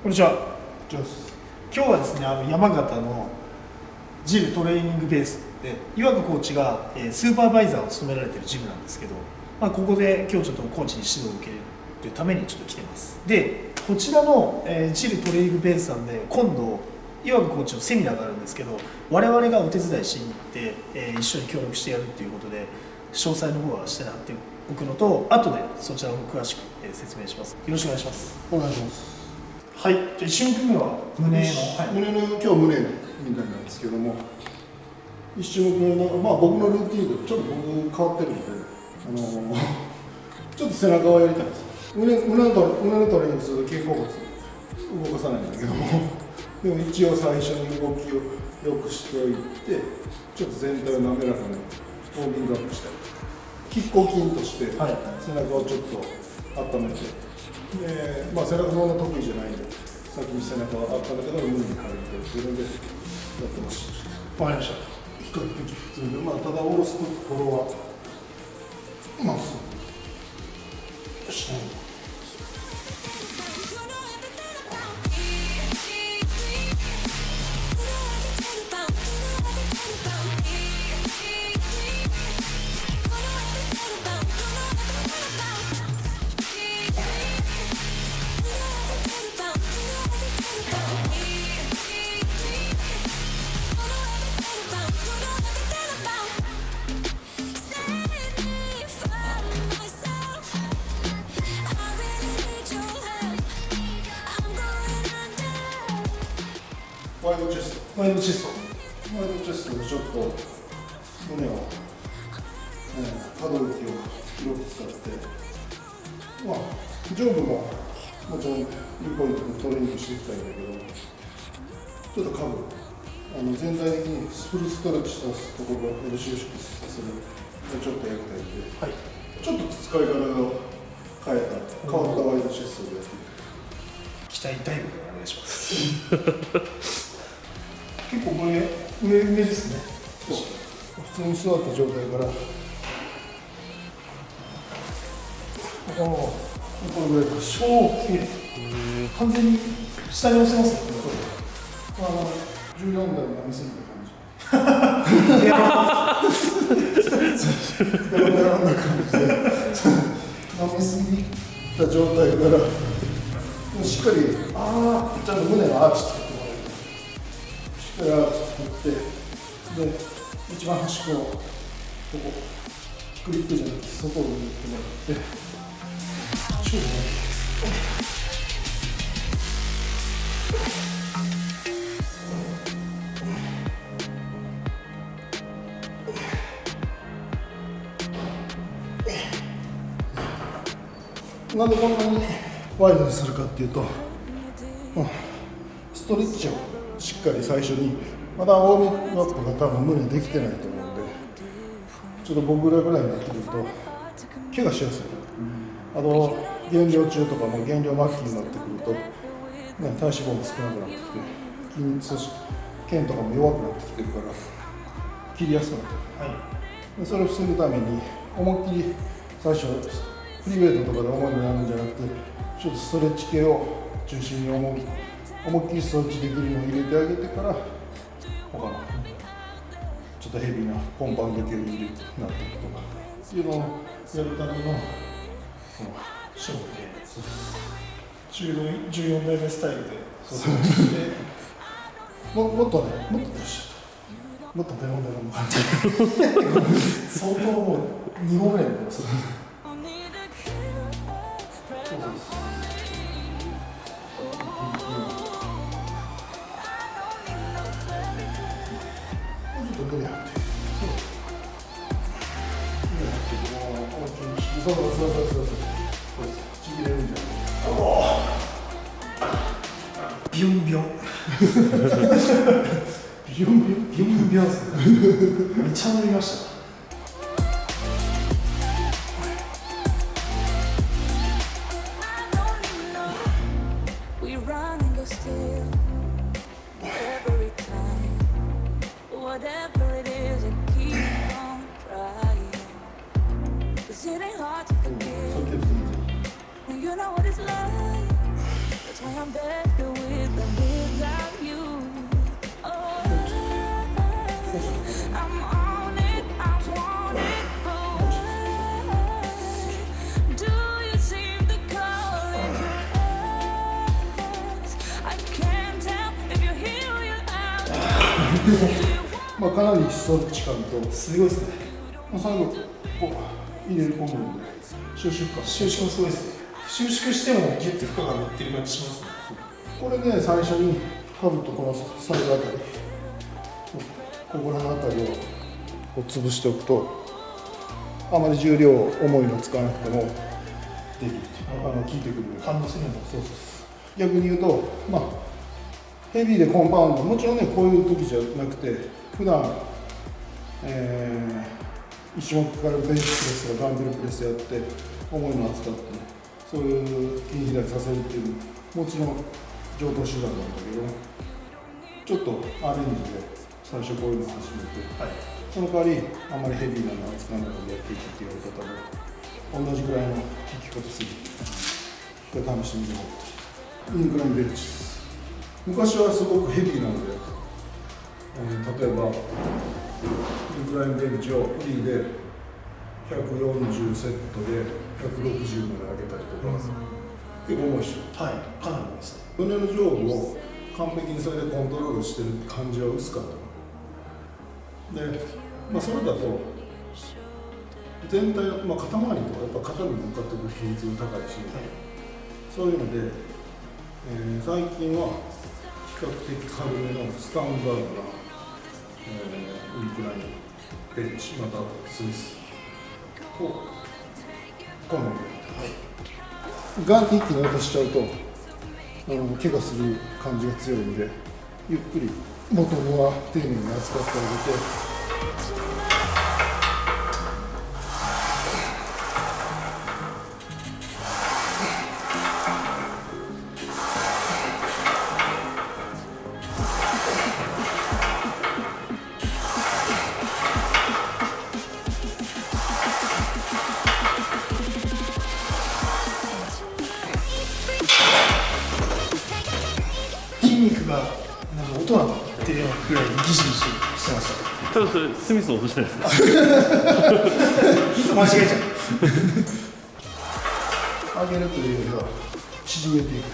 こんにちは。今日はですね、山形のジムトレーニングベースで岩城コーチがスーパーバイザーを務められているジムなんですけど、ここで今日ちょっとコーチに指導を受けるというためにちょっと来てます。で、こちらのジムトレーニングベースさんで今度岩城コーチのセミナーがあるんですけど、我々がお手伝いしに行って一緒に協力してやるっていうことで、詳細の方は下に貼っておくのと、後でそちらを詳しく説明します。よろしくお願いします。お願いします。はい、じゃあ1種目目は胸の、胸の今日胸みたいなんですけども、1種目目の、僕のルーティンとちょっと僕変わってるので、ちょっと背中をやりたいです。胸のトレーニングすると肩甲骨動かさないんだけども、でも一応最初に動きを良くしておいて、ちょっと全体を滑らかにウォーミングアップしたり、拮抗筋として背中をちょっと温めて、背中そんな得意じゃないんで、先に背中を温めてから胸に入るというのでやってます。わかりました。比較的普通で、ただ下ろすところはまっすぐ下に。ワイドチェスト。ワイドチェストでちょっと胸を、可動域を広く使って、上部ももちろんピンポイントでトレーニングしていきたいんだけど、ちょっと下部、全体的にフルストレッチしたところを収縮させるちょっとやりたいんで、ちょっと使い方を変わったワイドチェストでやってみて。期待タイムでお願いします。結構これ上ですね。普通に座った状態から、これぐらいです。完全に下に押せますね。14台の見せみたいな感じ。こんな感じで飲みすぎた状態から、しっかりちゃんと胸のアーチ作ってもらえる。しっかりアーチ作って、で一番端っこをここクリップじゃなくて外を抜いてもらって、なんでこんなにワイドにするかっていうと、ストレッチをしっかり最初に、まだウォーミングアップが多分無理できてないと思うんで、ちょっと僕らぐらいになってくると怪我しやすい。減量中とかも減量末期になってくると、体脂肪も少なくなってきて、腱とかも弱くなってきてるから切りやすくなってる。それを防ぐために思いっきり最初フリーウェイトとかで重いのやるんじゃなくて、ちょっとストレッチ系を中心に思いっきりストレッチできるのを入れてあげてから、他のちょっとヘビーなコンパウンド系に入れてなっていくとかっていうのをやるための種目で14代目スタイルで、もっともっとベロンベロンの感じ相当もう2号ぐらいになります。ちぎれるんじゃない。ビヨンビヨンビヨンビヨンですね。めっちゃ伸びました。Whatever it is, I keep on trying. 'Cause it ain't hard to forgive. When you know what it's like, that's why I'm better. まあかなりそっち感と、すごいですね。まあ、最後こう入れ込むんで収縮感、収縮もすごいですね。収縮してもギュッて負荷が乗ってる感じしますね。これね最初にカブとこのサイドあたり、ここらのあたりをこう潰しておくと、あまり重量重いの使わなくてもできる、効いてくる、反応するんだ。そうそうそう。逆に言うと、まあ、ヘビーでコンパウンド、もちろんねこういう時じゃなくて普段、一種目からベンチプレスやダンベルプレスやって重いのを扱って、そういう筋肥大させるっていうのもちろん上等手段なんだけど、ちょっとアレンジで最初こういうのを始めて、はい。その代わりあんまりヘビーなのを扱わないでやっていくっていうやり方で同じぐらいの効き方する。これ試してみてもらってインクラインベンチです。昔はすごくヘビーなので、例えばインクラインベンチをフリーで140セットで160まで上げたりとか、結構重いでしょ。はい。かなり重いですね。胸の上部を完璧にそれでコントロールしてる感じは薄かったので、まあ、それだと全体の、まあ、肩周りとかやっぱ肩に向かってくる比率が高いし、そういうので、最近は比較的軽めのスタンダードな、インクラインベンチまたスイスを好んで、ガンって一気に落としちゃうと怪我する感じが強いんで、ゆっくりボトムは丁寧に扱ってあげて、筋肉がなんか音が鳴ってるようなくらいギシギシしてました。多分それスミスの音じゃないですか。間違えちゃう。上げるというよりは縮めていく。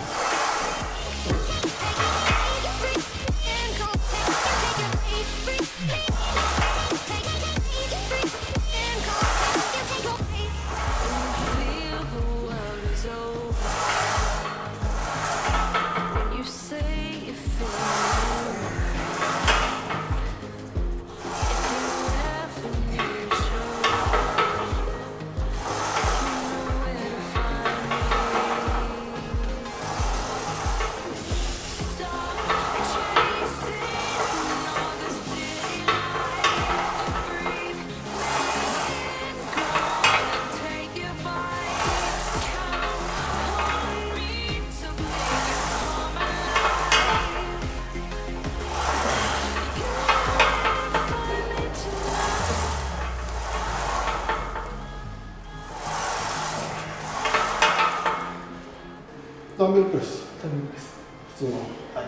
ダンベルプレス、多分です。普通の、はい。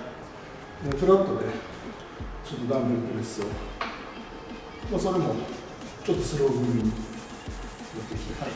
でフラットでちょっとダンベルプレスを、まあ、それもちょっとスロー気味にやっていきたい。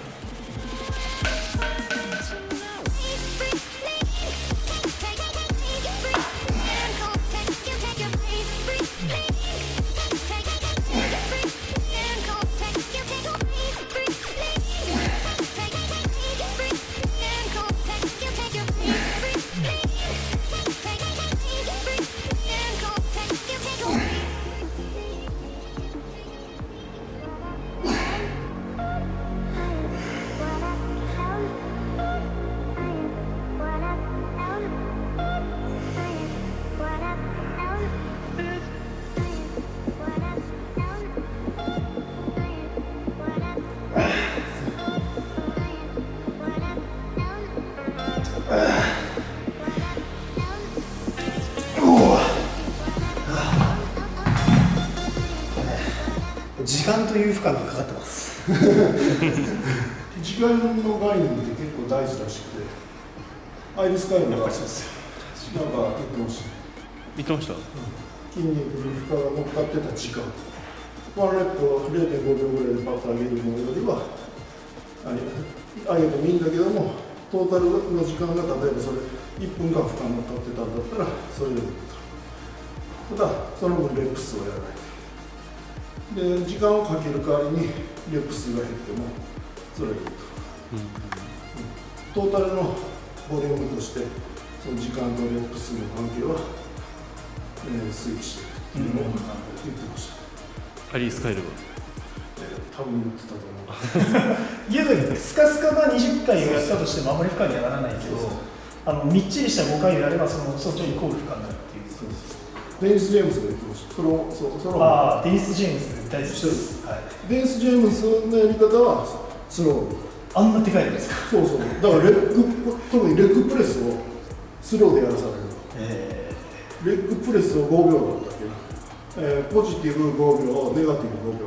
時間という負荷がかかってます。時間の概念って結構大事らしくて、アイリスカイムがそうですよ。なんか言ってました。言ってました。筋肉に負荷が乗っかってた時間、ワンレットを 0.5 秒ぐらいでパッと上げるのよりは上げてもいいんだけども、トータルの時間が例えばそれ1分間負荷乗っかってたんだったらそれでもいいと。ただその分レップ数をやらないで時間をかける代わりにレップ数が減ってもそれがいいと、トータルのボリュームとしてその時間とレップ数の関係は、推移しているっていうのを言ってました、アリー・スカイルは多分言ってたと思う牛丼ってスカスカな20回をやったとしてもあまり負荷にはならないけど、みっちりした5回であればそっちイコール負荷になるっていう。デニス・ジェームスが言ってました。デニス・ジェームス大好きです。はい、デニス・ジェームスのやり方はスロー。あんなでかいのですか。そうそう。だから特にレッグプレスをスローでやらされる。レッグプレスを5秒だったっけな。ポジティブ5秒、ネガティブ5秒。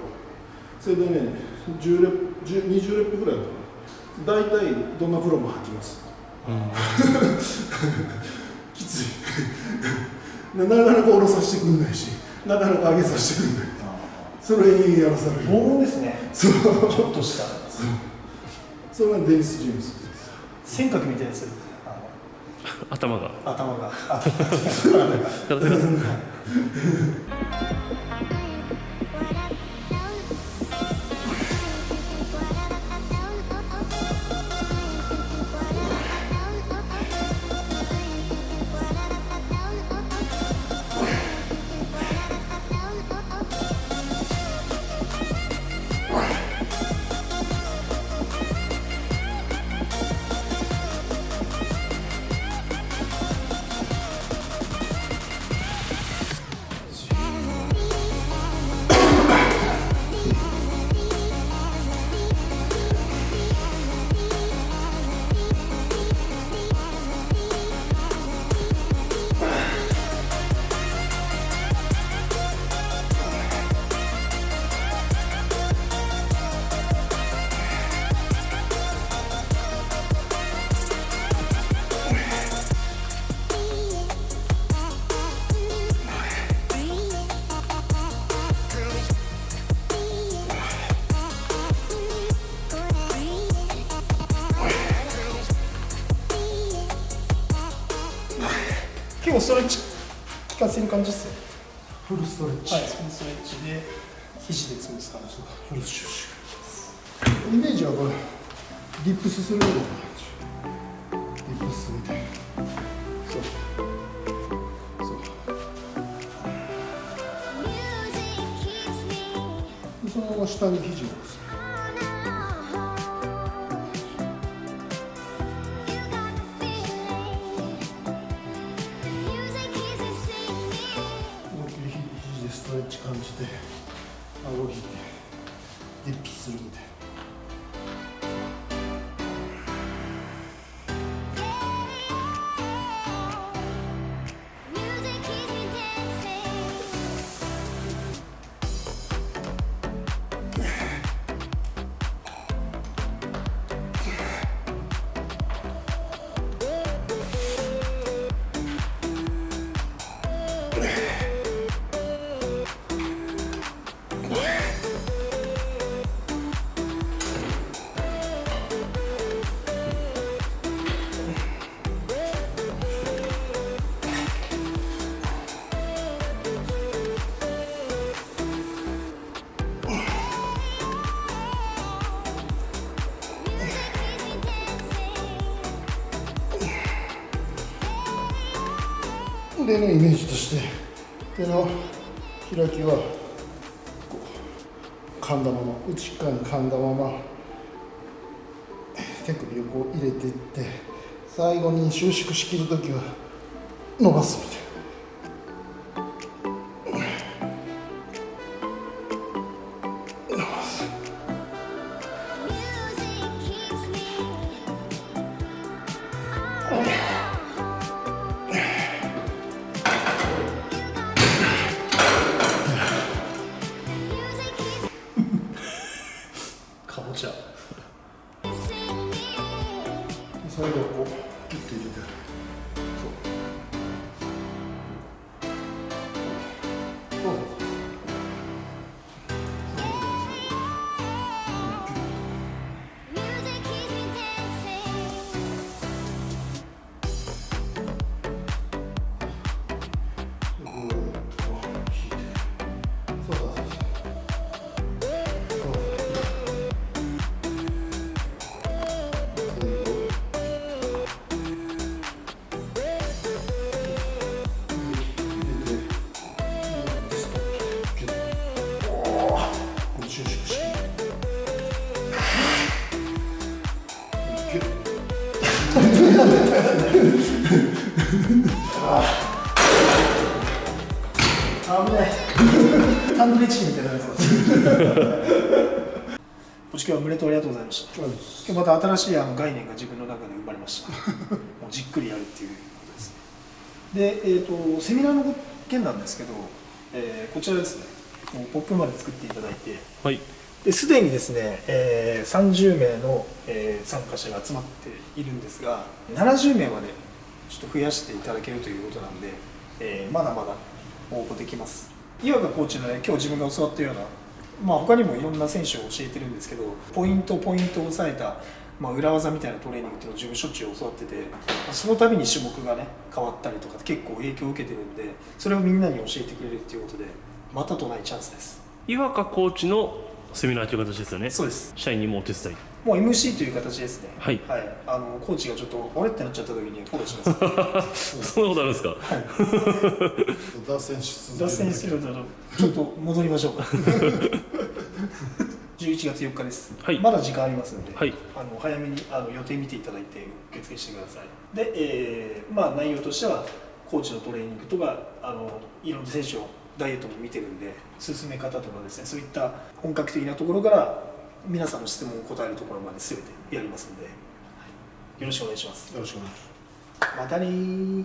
それでね、20レップぐらいだったかな。大体どんなプロも吐きます。きつい。なかなか下ろさせてくんないし、なかなか上げさせてくんない。それやらされる。拷問ですね。そう。ちょっとした。それがデニス・ジェームス。尖閣みたいです。頭が体が。結構ストレッチ効かせる感じですよ。フルストレッチ。はい、ストレッチで肘で潰す感じ。フルシュシュ。イメージはこれディップスするような感じ。ディップスみたいな。そう。でそのまま下に肘を押す。ストレッチ感じて顎を引いてディップするみたいな。腕のイメージとして手の開きはこう噛んだまま内側に噛んだまま手首をこう入れていって最後に収縮しきるときは伸ばすみたいな。かぼちゃ。最後はこうキュッと入れてそう危ないタンドリーチキンみたいになりそう今日はおめでとうありがとうございました。今日また新しい概念が自分の中で生まれました。もうじっくりやるっていうことですね。で、セミナーの件なんですけど、こちらですね、もうポップまで作っていただいて、はい。ですでにですね、30名の、参加者が集まっているんですが、70名までちょっと増やしていただけるということなんで、まだまだ応募できます。岩川コーチのね、今日自分が教わったような、他にもいろんな選手を教えてるんですけど、ポイントを抑えた、裏技みたいなトレーニングっていうのを自分しょっちゅう教わってて、その度に種目がね変わったりとか結構影響を受けてるんで、それをみんなに教えてくれるっていうことでまたとないチャンスです。岩香コーチのセミナーという形ですよね。そうです。社員にもお手伝い。もう MC という形ですね。はい。コーチがちょっと俺ってなっちゃった時にフォローします。そんなことあるんですか。脱線し続ける脱線してるとちょっと戻りましょうか。11月4日です。はいまだ時間ありますので、はい。早めに予定見ていただいて受付してください。で、内容としてはコーチのトレーニングとかいろんな選手をダイエットも見てるんで、進め方とかですね、そういった本格的なところから皆さんの質問を答えるところまで全てやりますので、よろしくお願いします。よろしくお願いします。またねー。